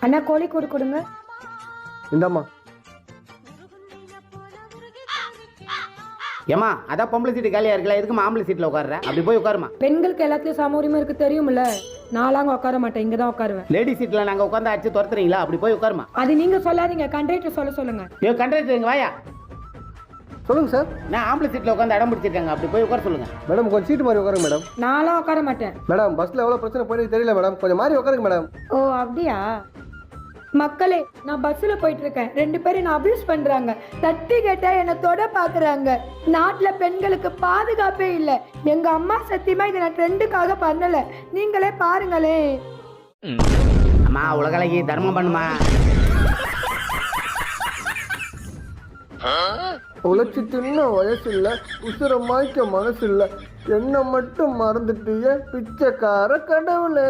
அண்ணா கோழிக்கூடு கொடுங்க. இந்தாம்மா. ஏமா அதான் பொம்பளை சீட்டு காலியா இருக்கல, எதுக்கு ஆம்பளை சீட்ல உட்கார்ற? அப்படி போய் உட்காருமா. பெண்களுக்கு எல்லாத்துலயும் சம உரிமை இருக்கு தெரியும்ல. நான்லாம் உட்கார மாட்டேன், இங்கதான் உட்காருவேன். லேடி சீட்ல நாங்க உட்காந்து அடிச்சு துரத்துறீங்களா? அப்படி போய் உட்காருமா. அது நீங்க சொல்லாதீங்க, கண்டக்டர் சொல்ல சொல்லுங்க. ஏ கண்டக்டர் இங்க வாயா. சொல்லுங்க சார். நான் ஆம்பளை சீட்ல உட்காந்து அடம் பிடிச்சிருக்காங்க, அப்படி போய் உட்கார சொல்லுங்க. மேடம் கொஞ்சம் சீட்டு மாதிரி உட்காருங்க மேடம். நான்லாம் உட்கார மாட்டேன். மேடம் பஸ்ல எவ்வளவு பிரச்சனை போயிட்டு தெரியல மேடம், கொஞ்சம் மாதிரி உட்காருங்க மேடம். ஓ அப்படியா? மக்களே, நான் பஸ்ல போயிட்டு இருக்கேன். 2 பேரும் என்ன அபியூஸ் பண்றாங்க. தட்டி கேட்டா என்ன தொட பாக்குறாங்க. நாட்டுல பெண்களுக்கு பாதுகாப்பே இல்ல. எங்க அம்மா சத்தியமா இதை நான் ட்ரெண்டுக்காக பண்ணல. நீங்களே பாருங்களே. அம்மா உலகலைக்கு தர்மம் பண்ணுமா. உழைச்சி தின்ன வயசு இல்ல, உசுர மாய்க்க மனசு இல்ல, என்ன மட்டும் மறந்துட்டிய பிச்சைக்கார கடவுளே.